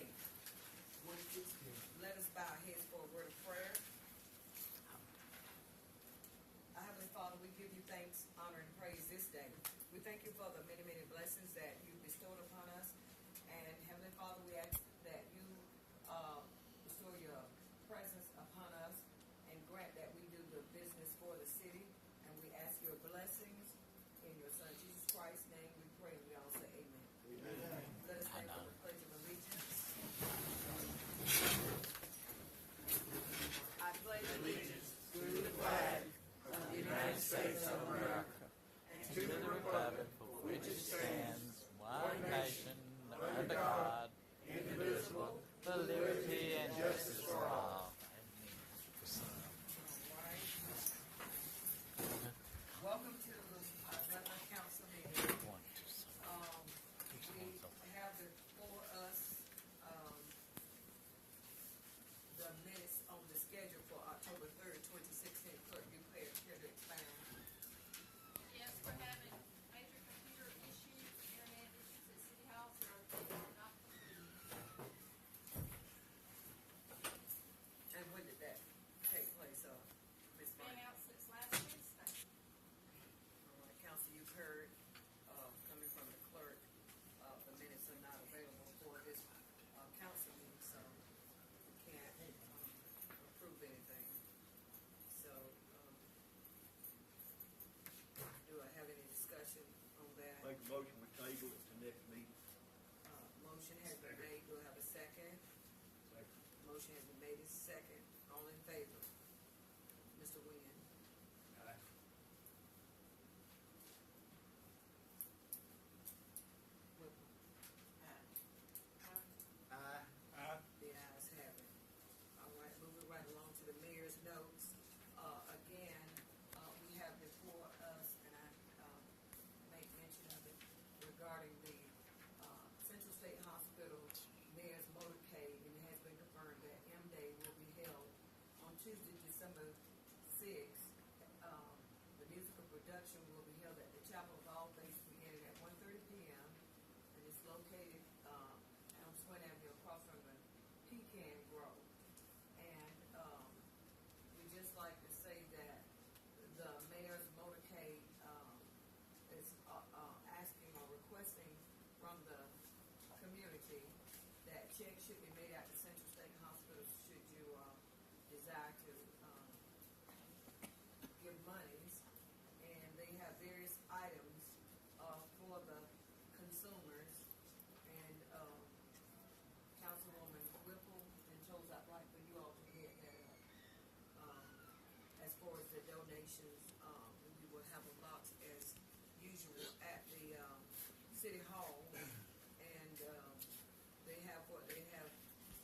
8. Let us bow our heads for a word of prayer. Our Heavenly Father, we give you thanks, honor, and praise this day. We thank you for the many, many blessings that you bestowed upon us. And Heavenly Father, we ask that you bestow your presence upon us and grant that we do the business for the city. And we ask your blessings in your Son Jesus Christ's name. We pray and we all say amen. Amen. Let us stand for the pledge of allegiance. I pledge allegiance to the flag of the United States of America and to the republic for which it stands, one nation, under God, indivisible, with liberty and justice for all. Welcome to another council meeting. We have before us the minutes on the schedule for October 3rd, 2016. Clerk, you care to expand? Yes, we're having major computer issues, internet issues at City Hall, so they are not complete. And when did that take place, Ms. Been Martin? out since last Wednesday. Council, you've heard, coming from the clerk, the minutes are not available for this council meeting, so we can't approve anything. So, do I have any discussion on that? Make a motion we table it to next meeting. Motion has been made. Do I have a second? Second. Motion has been made. Is second. All in favor? Mr. Wynn? Aye. Whipple? Aye. The ayes have it. All right, moving right along to the mayor's notes. Again, we have before us, and I made mention of it, regarding the Central State Hospital mayor's motorcade, and it has been confirmed that M-Day will be held on Tuesday, December 6th. The musical production will be held at the Chapel of All Faiths beginning at 1:30 p.m. and it's located on Swan Avenue across from the Pecan Grove. And we just like to say that the mayor's motorcade is asking or requesting from the community that checks should be made out to Central State Hospital should you desire to give monies. And they have various items for the consumers. And Councilwoman Whipple and chose out right for you all to get that up. As far as the donations, we will have a box as usual at the City Hall. And they have what they have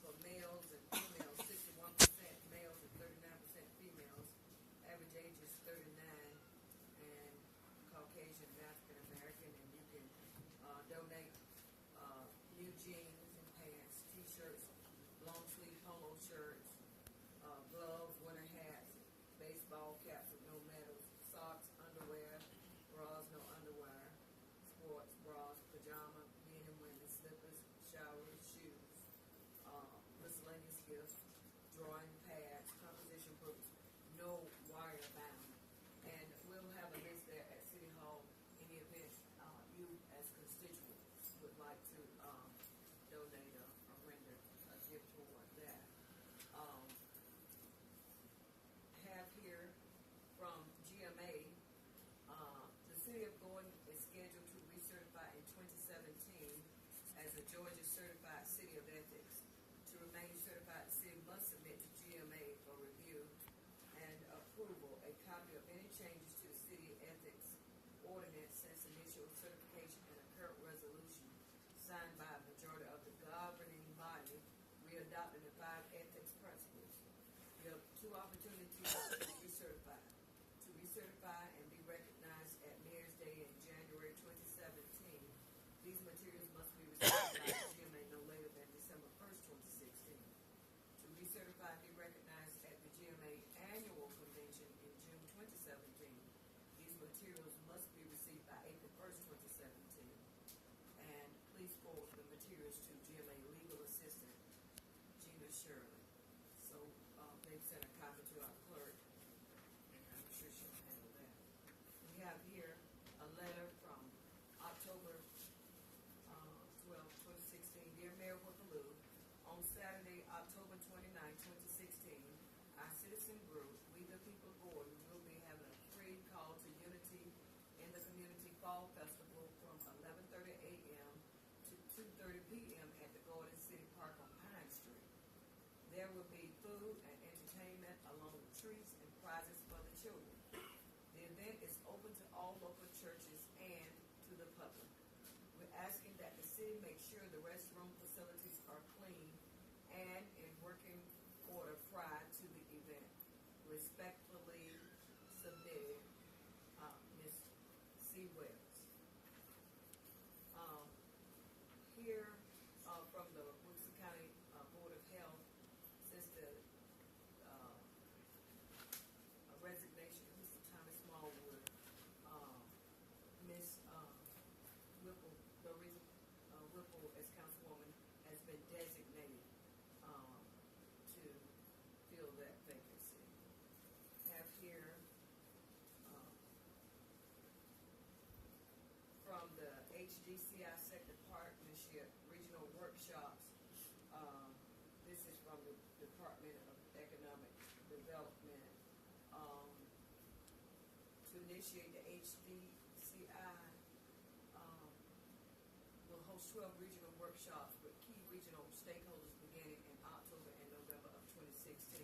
for males and females, 61% males and 39% females. Average age is 39, and Caucasian and African American. And you can donate new jeans and pants, t-shirts, long sleeve polo shirts, gloves, winter hats, baseball caps with no medals, socks, underwear, bras, no underwear, sports bras, pajama, men and women, slippers, showers, shoes, miscellaneous gifts, drawing pads, composition books, no wire bound. And we'll have a list there at City Hall in the event you as constituents would like to donate or render a gift toward that. Have here from GMA, the City of Gordon is scheduled to recertify in 2017 as a Georgia Certified City of Ethics. To remain certified, the city must submit to GMA for review and approval a copy of any changes to the city ethics ordinance since initial certification and a current resolution signed by a majority of the governing body readopting the 5 ethics principles. You have 2 opportunities to recertify. To recertify and be recognized at Mayor's Day in January 2017, these materials must be received by GMA no later than December 1st, 2016. To recertify and be recognized at the GMA annual convention in June 2017, these materials must be received by April 1st, 2017. And please forward the materials to GMA legal assistant citizen group, We the People Board, we will be having a free call to unity in the community fall festival from 11:30 a.m. to 2:30 p.m. at the Garden City Park on Pine Street. There will be food and entertainment along with treats and prizes for the children. The event is open to all local churches and to the public. We're asking that the city make sure the restroom facilities are clean and in working order prior to the event. Respectfully submitted, Ms. C. Wells. Here from the Wilson County Board of Health, since the resignation of Mr. Thomas Smallwood, Ms. Whipple, the reason Whipple as councilwoman has been designated to fill that vacancy. Have here from the HDCI Sector Partnership Regional Workshops. This is from the Department of Economic Development. To initiate the HDCI, will host 12 regional workshops with key regional stakeholders beginning in October and November of 2016.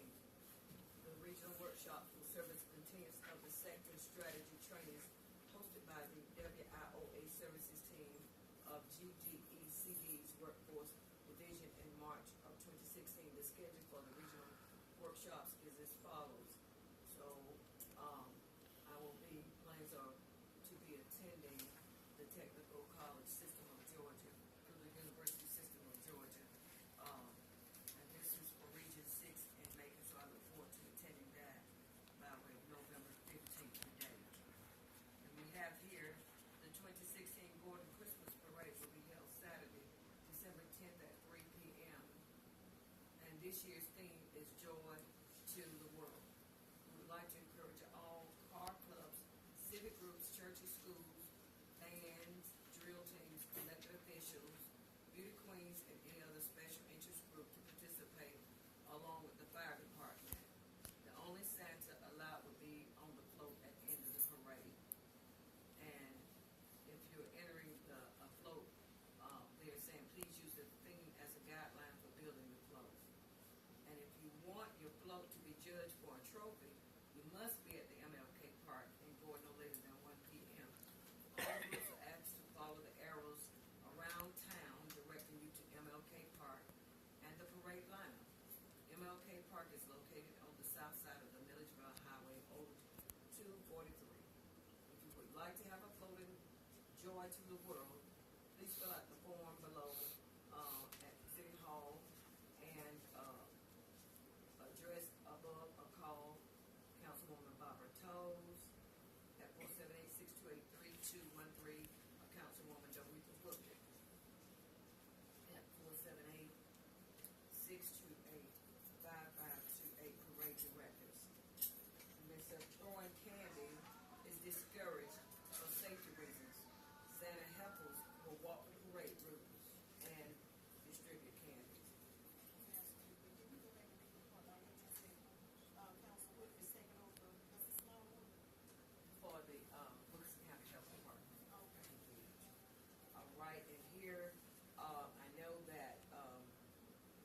The regional workshops will serve as continuance of the sector strategy trainings hosted by the WIOA services team of GDECD's Workforce Division in March of 2016. The schedule for the regional workshops is as follows. So, plans are to be attending the Technical College System of Georgia, through the University System of Georgia. And this is for Region 6 in Macon, so I look forward to attending that by way of November 15th today. And we have here the 2016 Gordon Christmas Parade will be held Saturday, December 10th at 3 p.m. And this year's theme is Joy to the World. We would like to encourage all car clubs, civic groups, churches, schools, bands, drill teams, elected officials, beauty queens, and any other special interest group to participate along with the fire department. The only Santa allowed would be on the float at the end of the parade. And if you're entering a float, they're saying please use the theme as a guideline for building the float. And if you want your float to be judged for a trophy, you must be at the MLK Park and go no later than 1 p.m. All groups are asked to follow the arrows around town directing you to MLK Park and the parade lineup. MLK Park is located on the south side of the Milledgeville Highway, Old 243. If you would like to have a floating Joy to the World, please fill out the form below at City Hall and address above or call Councilwoman Barbara Toes at 478-628-3213, or Councilwoman Dorita Woodard at 478-628-5528, Parade Directors. Mr. Throwing candy is discouraged for safety reasons. Santa Heifels will walk the parade routes and distribute candy. For the Wilson County Health Department. All right, and here I know that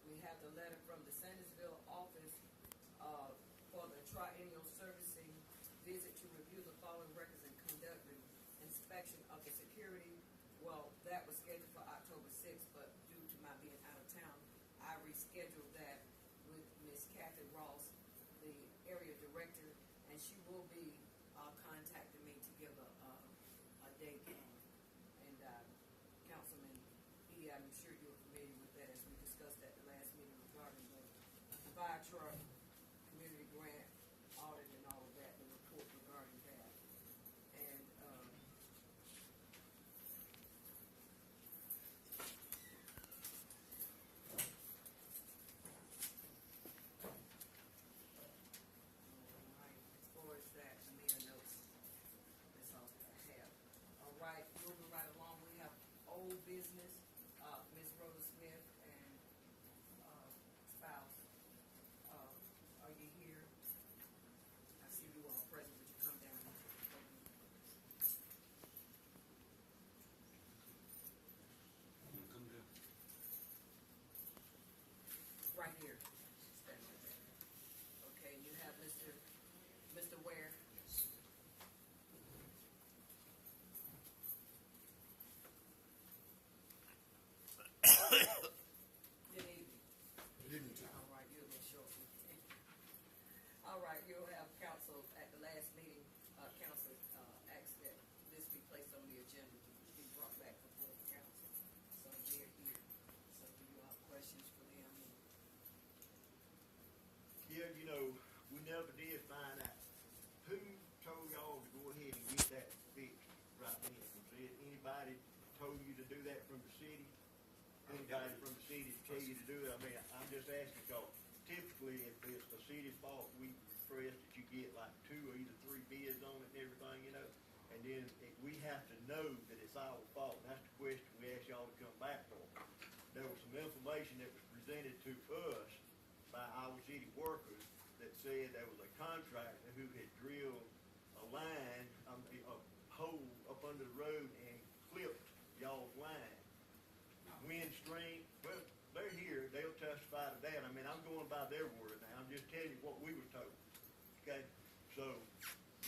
we have the letter from the Sandersville office for the triennial servicing visit to review the following records and conduct an inspection of the security. Well, that was scheduled for October 6th, but due to my being out of town, I rescheduled that with Miss Kathy Ross, the area director, and she will be contacting me to give a date. And Councilman E, I'm sure you're familiar with that as we discussed at the last meeting regarding the fire truck, community grant, audit and all of that, the report regarding that. And as far as that, the mayor notes, that's all that I have. All right, moving right along, we have old business, Ms. Rhoda Smith and spouse Mr. Ware? Good evening. Good evening to you. All right, you'll be short. All right, you'll have council at the last meeting, council, asked that this be placed on the agenda to be brought back before the council. So they're here. So do you have questions for them? Yeah, you know, we never did find out who told y'all to go ahead and get that fixed right then. Was it anybody told you to do that from the city? Anybody from the city tell you to do it? I mean, I'm just asking because typically if it's the city's fault, we request that you get like 2 or either 3 bids on it and everything, you know? And then we have to know that it's our fault. And that's the question we asked y'all to come back for. There was some information that was presented to us by our city workers that said there was a contractor who had drilled a line, a hole up under the road and clipped y'all's line. Wind strength, well, they're here, they'll testify to that. I mean, I'm going by their word now, I'm just telling you what we were told, okay? So,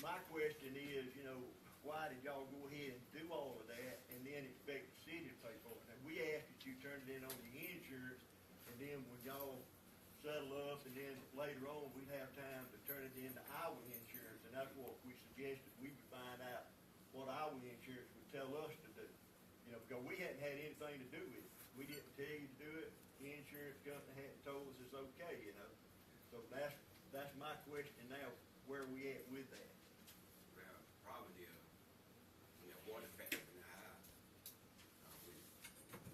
my question is, you know, why did y'all go ahead and do all of that and then expect the city to pay for it? And we asked that you turn it in on the insurance, and then when y'all settle up, and then later on, we'd have time to turn it into our insurance, and that's what we suggested, we would find out what our insurance would tell us to do. You know, because we hadn't had anything to do with it. We didn't tell you to do it. The insurance company hadn't told us it's okay, you know. So that's my question now, where we at with that? Well, probably when that water back up in the house,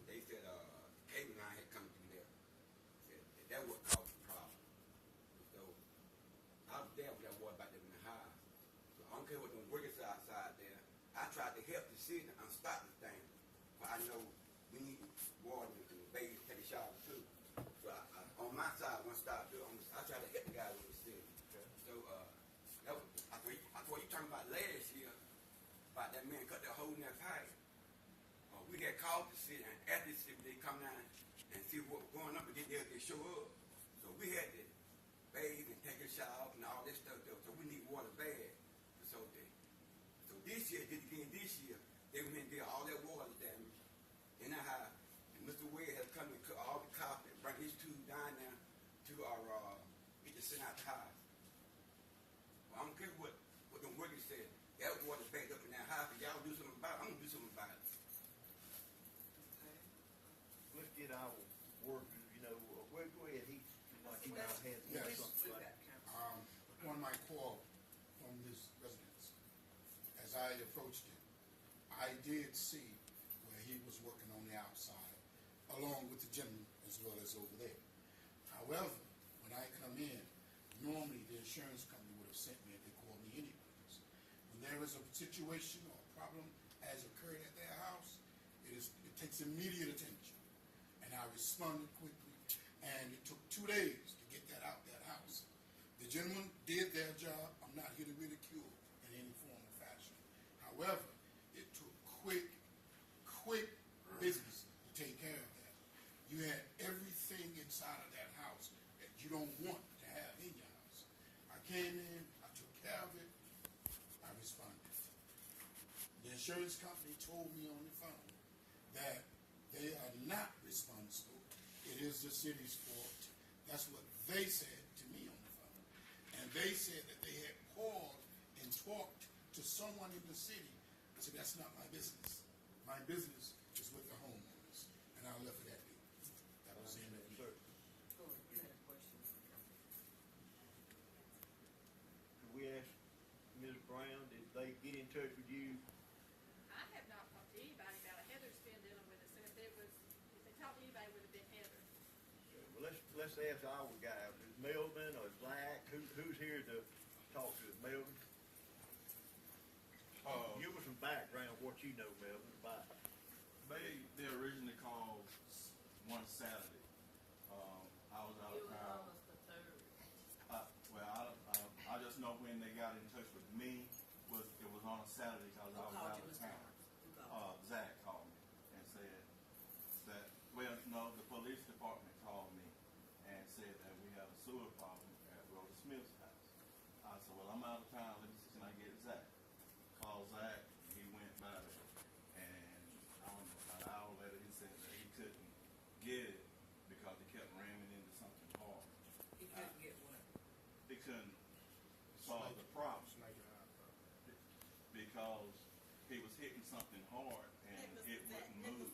they said cable line had come through there. Said that would cause the problem. So I was there with that water back up in the house. So I don't care what them workers outside there. I tried to help the city and stop the thing. But I know we need water and babies to take a shower too. So I on my side, one stop too, I tried to help the guy with the city. Okay. So that was, I thought you talking about last year, about that man cut the hole in that pipe. We had called the city, and after the city, they come down and see what was going on, but they show up. So we had to bathe and take a shower and all this stuff, though. So we need water bad. So this year, this year, they went and did all that water damage in the house. And Mr. Wade has come and cut all the carpet, bring his tube down there to our, get the send out the house. Well, I don't care what the workers said. That water backed up in that house, and y'all do something about it. I'm going to do something about it. Okay. Let's get our workers, you know, well, go ahead, he, like he might have had Yes. something We've like. got council. One of my call from this residence, as I approached him, I did see where he was working on the outside, along with the gentleman as well as over there. However, when I come in, normally the insurance company would have sent me if they called me anyways. When there is a situation or problem has occurred at their house, it takes immediate attention. And I responded quickly, and it took 2 days to get that out that house. The gentleman did their job. I'm not here to ridicule in any form or fashion. However, it took quick business to take care of that. You had everything inside of that house that you don't want to have in your house. I came in, I took care of it, I responded. The insurance company told me on the phone that they are not responsible. It is the city's fault. That's what they said to me on the phone. And they said that they had called and talked to someone in the city. I said, that's not my business. My business is with the homeowners. And I'll let that be. That was the end of it. Sir, Go ahead, you had questions. could we ask Ms. Brown, did they get in touch with you? I have not talked to anybody about it. Heather's been dealing with us, and if they talked to anybody, it would have been Heather. Well, let's ask our guys, is Melvin or Zach, who's here to talk to us, Melvin? Give us some background, what you know, Melvin, about. They originally called one Saturday. I was out of town. the third. I just know when they got in touch with me it was on a Saturday because I was out of town. Zach called me and said that the police department called me and said that we had a sewer problem at Rhoda Smith's house. I said, well, I'm out of town. Let me see, can I get Zach? Called Zach. He went by there. And I don't know, about an hour later, he said that he couldn't get it because he kept ramming into something hard. He couldn't get what? He couldn't solve the problem Snake it out, bro. because he was hitting something hard and it wouldn't move.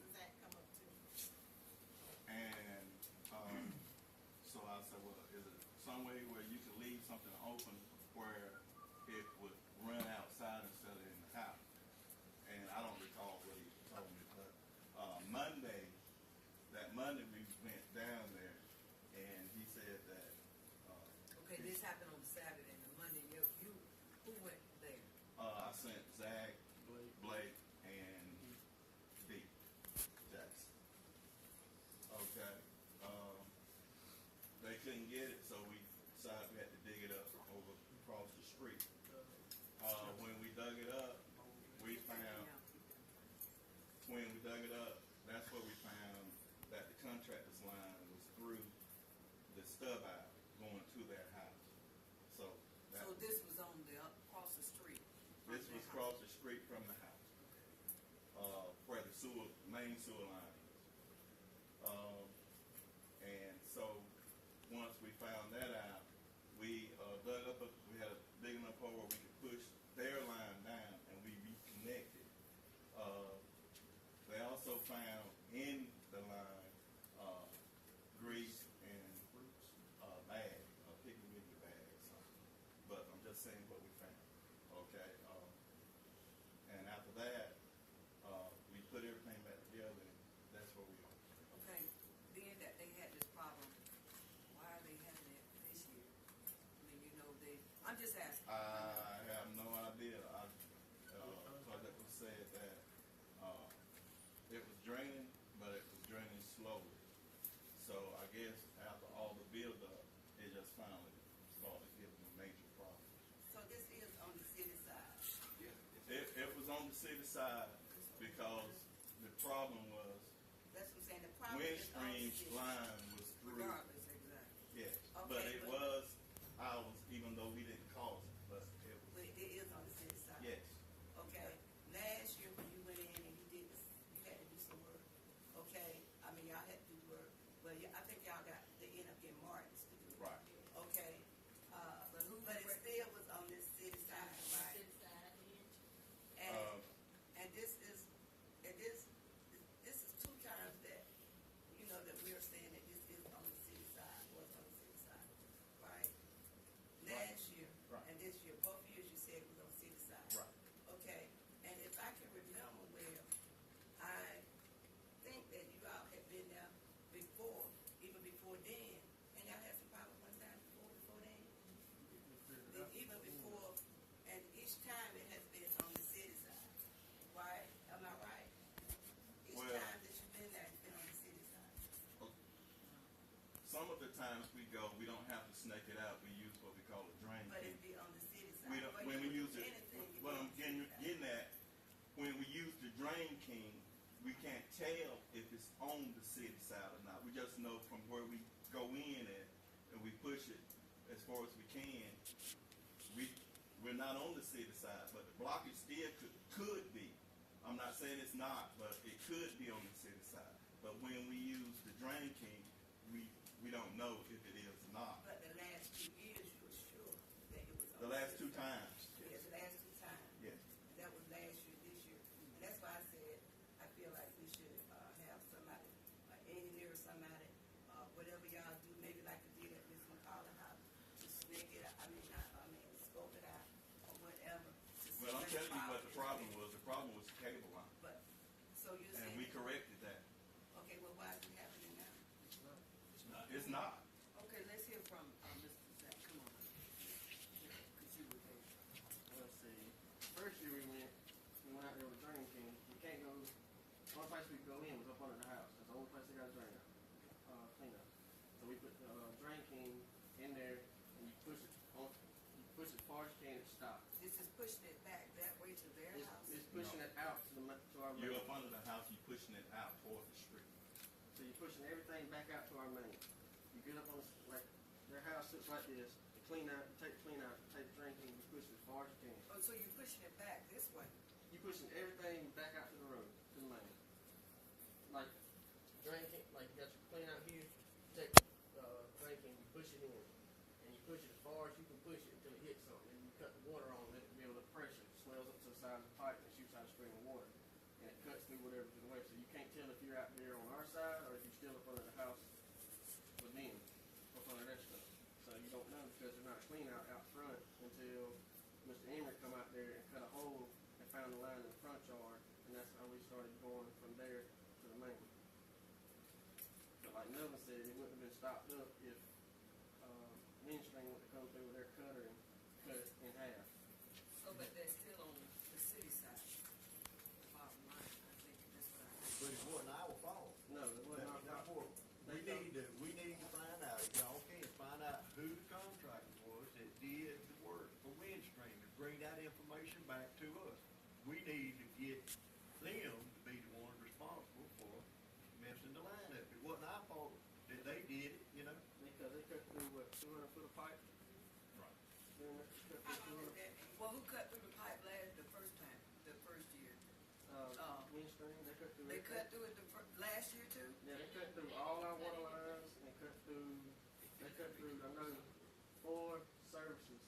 And so I said, well, is it some way where you can leave something open where it would run outside instead of in the house? And I don't recall what he told me, but that Monday we went down there and he said that. Okay, this happened on Saturday, and the Monday, who went there? I sent Zach, Blake, and D. Jackson. Okay. They couldn't get it, so we decided we had to dig it up over across the street. When we dug it up, that's where we found that the contractor's line was through the stub out going to their house. So this was on across the street. This was across the street from the house, where the main sewer line is. And so once we found that out, we dug up. We had a big enough hole where we could push their line down, and we reconnected. They also found in the line grease and bag, picky wiggly bag or something. But I'm just saying what we found. Okay. And after that, we put everything back together, and that's where we are. Okay, being that they had this problem, why are they having it this year? I mean, I'm just asking. I have no idea. It was said that it was draining, but it was draining slowly. So I guess after all the build-up, it just finally started giving a major problem. So this is on the city side. Yeah. It was on the city side because the problem was That's what I'm saying. The problem is on the Windstream's city. line was through. Regardless, exactly. Yes, Okay, but it was ours, even though we didn't cause it. But it was. But it is on the city side. Yes. Okay. Last year when you went in and you did this, you had to do some work. Okay. I mean, y'all had to do work. Well, I think y'all they end up getting Martins to do it. Right. Okay. But But it still was on this city side, right? City side, And this is two times that that we're saying that this is on the city side, was on the city side, right? Last year Right. and this year, both years you said it was on the city side. Right. Okay, and if I can remember well, I think that you all had been there before, even before then, and y'all had some problems one time before then. Even before, and each time it has been on the city side, right? Am I right? Each Well- time that you've been there, it's been on the city side. Some of the times we go, we don't have to snake it out. We use what we call a drain But key. it'd be on the city side. We don't, But when you we can use do it, anything you what I'm want on the getting, city side. getting at, when we use the drain king, we can't tell if it's on the city side or not. We just know from where we go in at and we push it as far as we can. We're not on the city side, but the blockage still could be. I'm not saying it's not, but it could be on the city side. But when we use the drain king, we don't know if it is or not. But the last 2 years, you were sure that it was on The last two city side. times. Yes, the last 2 times. Yes. And that was last year, this year. And that's why I said, I feel like we should have somebody, an engineer or somebody, whatever y'all do, maybe like you did at Miss McCullough house, to snake it out, scope it out, or whatever. to see Well, I'm where telling you what the problem is. was. The problem was the cable line. But, so you're And saying. we corrected that. Okay, well, why is it happening now? It's not. Okay, let's hear from Mr. Zach. Come on. Because you were there. Let's see. First year we went out there with Drain King. You can't go. The only place we could go in was up under the house. That's the only place they got a drain out, clean up. So we put the Drain King in there, and you push it as far as you can, it stops. This is pushing it back that way to their house. It's pushing it out to our main. You're up under the house, you're pushing it out toward the street. So you're pushing everything back out to our main. You get up on like their house sits like this. You clean out, take the drain king hard as you can. Oh, so you're pushing it back this way? You pushing everything back out to the road, to the main. Like drain can, like you got your clean out here, take drain can, you push it in, and you push it as far as you can push it until it hits something, and you cut the water on, let it build up pressure, swells up to the side of the pipe, and shoots out a stream of water, and it cuts through whatever's in the way. So you can't tell if you're out there on our side or if you're still up under the house with them, up under their stuff. So you don't know because they're not clean out front until Mr. Emery come out there and cut a hole and found the line in the front yard, and that's how we started going from there to the main. But like Melvin said, it wouldn't have been stopped up if Windstream would have come through with their cutter and cut it in half. Oh, but they're still on the city side. Bottom line, I think that's what I heard. But it wasn't our fault. No, it wasn't our That's fault. what we need to find out. If y'all can find out who the contractor was that did the work for Windstream and bring that information back to us. We need to get them to be the ones responsible for messing the line up. It wasn't our fault that they did it, you know? Because they cut through, what, 200 foot of pipe? Right. Then they cut How through long 200. did that be? Well, who cut through the pipe the first time, the first year? Windstream, they cut through. They everything. cut through it last year too? Yeah, they cut through all our water lines, they cut through, I know, 4 services.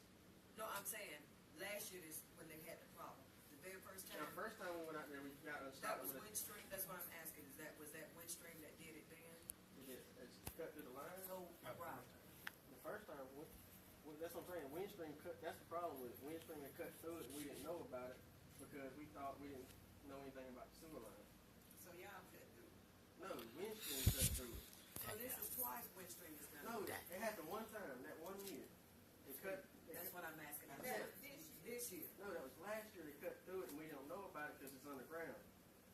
No, I'm saying, last year is when they had the problem. The very first time. Now, first time we went out there, we got That unstopped was with it. Windstream, that's what I'm asking, was that Windstream that did it then? We did, it's cut through the line. No, right. The first time, that's what I'm saying, Windstream cut, that's the problem with it. Windstream had cut through it and we didn't know about it because we thought we didn't know anything about the sewer line. So y'all cut through. No, Windstream cut through it. So this is twice Windstream has done No, it. it happened one time, that 1 year. It cut, That's what I'm asking. That was this year. This year. no, that was last year they cut through it and we don't know about it because it's underground.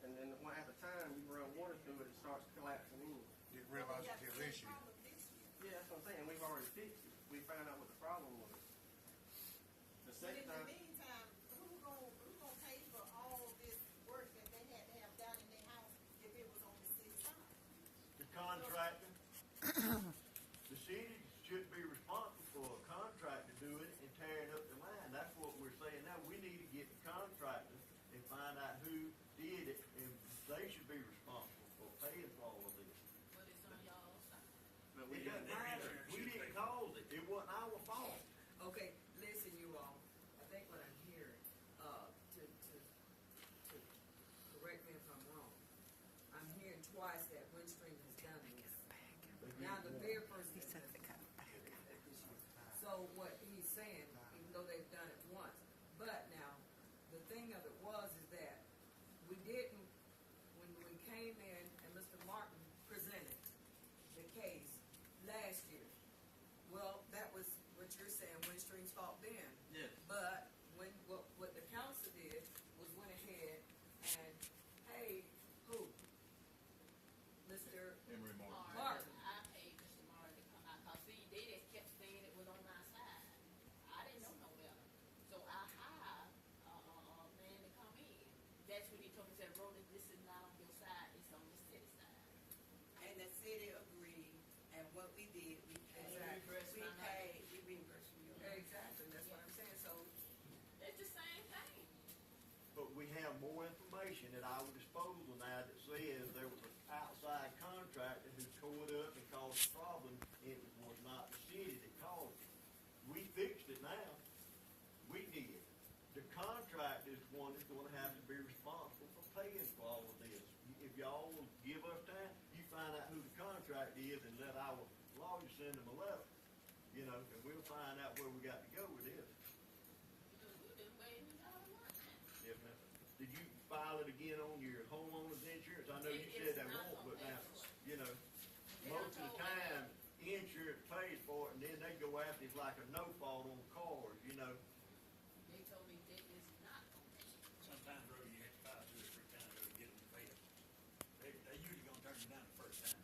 And then when at the time you run water through it, it starts collapsing in. Didn't realize We it got was the an same issue. problem this year. Yeah, that's what I'm saying. We've already fixed it. We found out what the problem was. The But second in the time, meantime, who gonna pay for all this work that they had to have done in their house if it was on the city side? The contractor, the city should be responsible for a contractor doing it and tearing up the line. That's what we're saying now. We need to get the contractor and find out who did it, and they should be responsible for paying for all of this. But it's on y'all's side. but It we doesn't matter. We didn't cause it. It wasn't our fault. Okay, listen, you all, I think what I'm hearing, to correct me if I'm wrong, I'm hearing twice that Windstream has done this. Now, the very first thing that this year. So what he's saying, even though they've done it once, but now, the thing of it was is that we didn't, when we came in and Mr. Martin presented the case last year, well, that was what you're saying, Windstream's fault then. Yes. But when, what the council did was went ahead and paid who? Mr. Emery Martin. Martin. I paid Mr. Martin to come out, cause see, they just kept saying it was on my side. I didn't know no better. So I hired a man to come in. That's when he told me, said, Roland, this is not on your side, it's on the city side. And the city agreed, and what we did, we paid. Exactly. We reimbursed from your. Exactly, that's what I'm saying, so, It's the same thing. But we have more information at our disposal now that says there was an outside contractor who tore it up and caused a problem. It was not the city that caused it. We fixed it now. We did. The contractor is the one that's gonna have to be responsible for paying for all of this. If y'all will give us time, you find out who the contractor is and let our lawyer send them a letter. You know, and we'll find out where we got to go with this. Because we've been waiting all the time. If not, did you file it again on your homeowner's insurance? I know you It said is that not won't, on but now, paperwork. you know, They most of don't the know time, insurance pays for it, and then they go after it's like a no fault on cars, you know. They told me that is not on paper. Sometimes, Roy, you have to file 2 or 3 times to get them to pay it. They usually gonna turn you down the first time.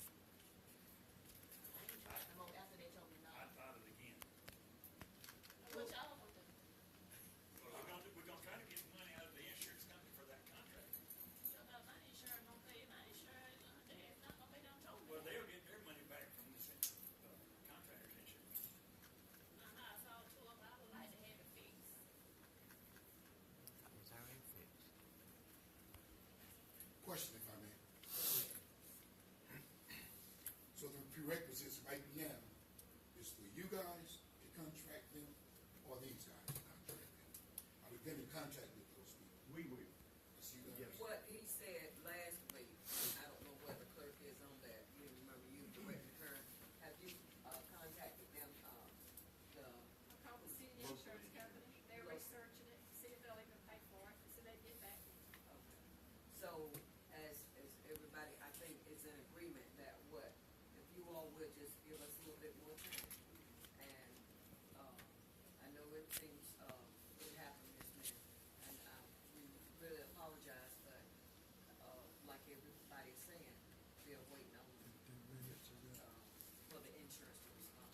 I didn't try to vote after they told me no. I filed it again. What y'all gonna do? Well, we're gonna try to get money out of the insurance company for that contract. Y'all got my insurance, don't pay my insurance. So, as everybody, I think is in agreement that what, if you all would just give us a little bit more time. And, I know it seems, it happened, Ms. Mayor, and, we really apologize, but, like everybody's saying, they're waiting on, for the insurance to respond.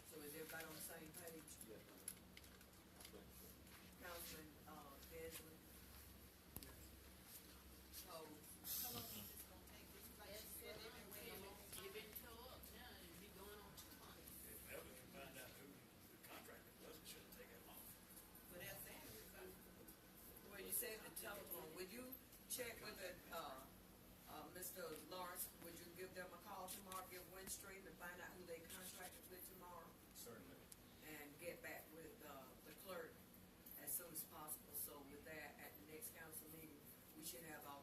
So is everybody on the same page? Yes, ma'am. I think so. Councilman, Benjamin? So, How long is this gonna take? This is like she said, they've been waiting a long time. You've been tore up now, it'll be going on 2 months. If Melvin can find out who the contractor was, it shouldn't take that long. But they're saying it's like, well, you said the telephone, would you check with the, Mr. Lawrence, would you give them a call tomorrow, give Windstream and find out who they contracted with tomorrow? Certainly. And get back with, the clerk as soon as possible, so with that, at the next council meeting, we should have all